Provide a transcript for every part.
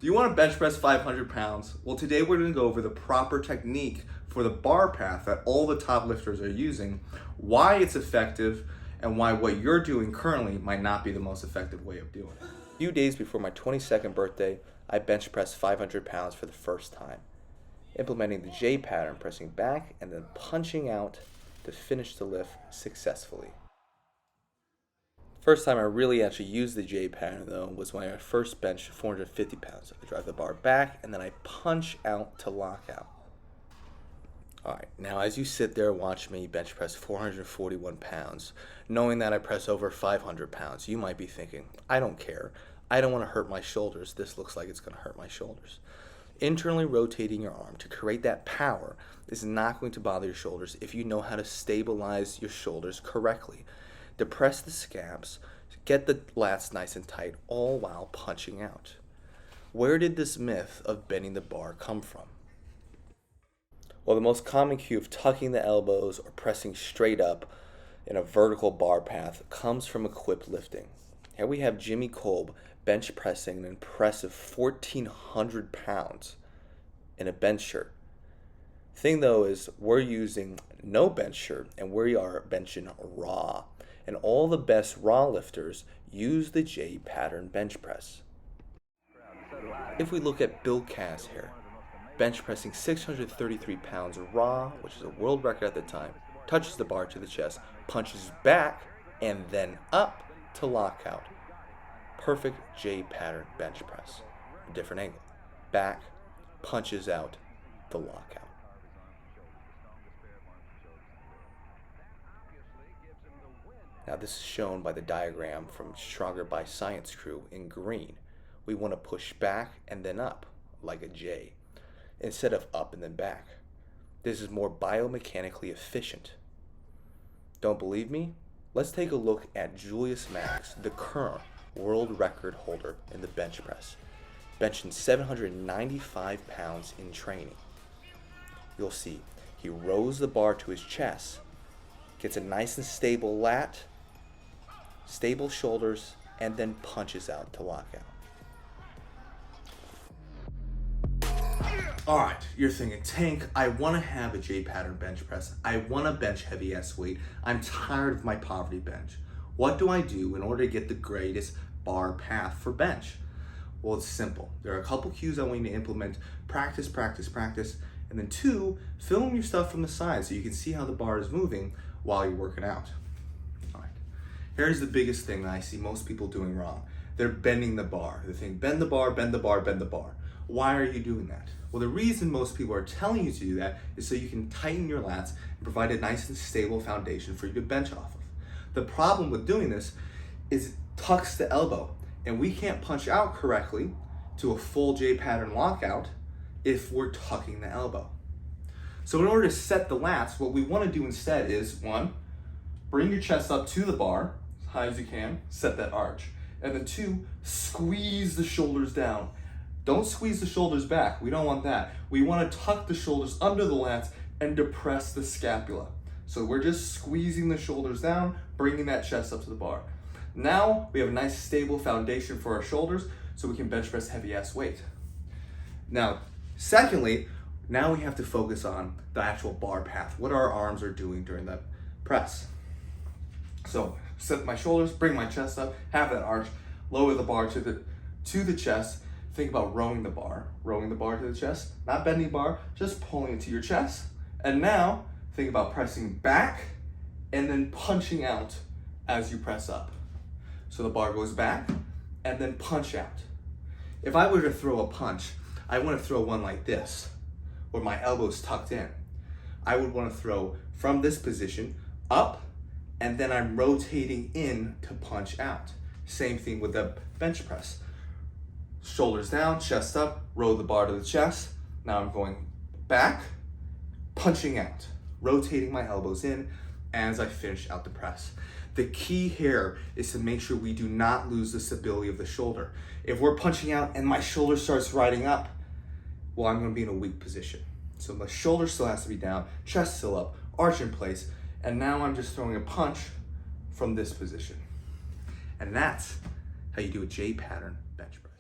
Do you want to bench press 500 pounds? Well, today we're going to go over the proper technique for the bar path that all the top lifters are using, why it's effective, and why what you're doing currently might not be the most effective way of doing it. A few days before my 22nd birthday, I bench pressed 500 pounds for the first time, implementing the J pattern, pressing back and then punching out to finish the lift successfully. First time I really actually used the J pattern though was when I first benched 450 pounds. I drive the bar back and then I punch out to lock out. Alright, now as you sit there and watch me bench press 441 pounds, knowing that I press over 500 pounds, you might be thinking, I don't care. I don't want to hurt my shoulders. This looks like it's going to hurt my shoulders. Internally rotating your arm to create that power is not going to bother your shoulders if you know how to stabilize your shoulders correctly. Depress the scabs, get the lats nice and tight, all while punching out. Where did this myth of bending the bar come from? Well, the most common cue of tucking the elbows or pressing straight up in a vertical bar path comes from equipped lifting. Here we have Jimmy Kolb bench pressing an impressive 1,400 pounds in a bench shirt. Thing though is we're using no bench shirt and we are benching raw. And all the best raw lifters use the J pattern bench press. If we look at Bill Cass here, bench pressing 633 pounds raw, which is a world record at the time, touches the bar to the chest, punches back, and then up to lockout. Perfect J pattern bench press. A different angle. Back, punches out, the lockout. Now this is shown by the diagram from Stronger by Science crew in green. We want to push back and then up, like a J, instead of up and then back. This is more biomechanically efficient. Don't believe me? Let's take a look at Julius Max, the current world record holder in the bench press, benching 795 pounds in training. You'll see he rows the bar to his chest, gets a nice and stable lat, stable shoulders, and then punches out to lock out. Alright, you're thinking, Tank, I want to have a J pattern bench press. I want to bench heavy S weight. I'm tired of my poverty bench. What do I do in order to get the greatest bar path for bench? Well, it's simple. There are a couple cues I want you to implement. Practice, practice, practice. And then 2, film your stuff from the side so you can see how the bar is moving while you're working out. All right. Here's the biggest thing that I see most people doing wrong. They're bending the bar. They think, bend the bar, bend the bar, bend the bar. Why are you doing that? Well, the reason most people are telling you to do that is so you can tighten your lats and provide a nice and stable foundation for you to bench off of. The problem with doing this is it tucks the elbow, and we can't punch out correctly to a full J pattern lockout if we're tucking the elbow. So in order to set the lats, what we want to do instead is 1, bring your chest up to the bar as high as you can, set that arch. And then 2, squeeze the shoulders down. Don't squeeze the shoulders back. We don't want that. We want to tuck the shoulders under the lats and depress the scapula. So we're just squeezing the shoulders down, bringing that chest up to the bar. Now we have a nice stable foundation for our shoulders so we can bench press heavy ass weight. Now, secondly, now we have to focus on the actual bar path, what our arms are doing during that press. So set my shoulders, bring my chest up, have that arch, lower the bar to the chest. Think about rowing the bar to the chest, not bending bar, just pulling it to your chest. And now think about pressing back and then punching out as you press up. So the bar goes back and then punch out. If I were to throw a punch, I want to throw one like this, where my elbow's tucked in. I would want to throw from this position up, and then I'm rotating in to punch out. Same thing with the bench press. Shoulders down, chest up, row the bar to the chest. Now I'm going back, punching out, rotating my elbows in as I finish out the press. The key here is to make sure we do not lose the stability of the shoulder. If we're punching out and my shoulder starts riding up, well, I'm gonna be in a weak position. So my shoulder still has to be down, chest still up, arch in place, and now I'm just throwing a punch from this position. And that's how you do a J pattern bench press.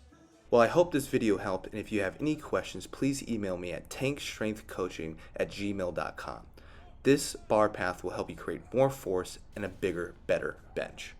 Well, I hope this video helped, and if you have any questions, please email me at tankstrengthcoaching@gmail.com. This bar path will help you create more force and a bigger, better bench.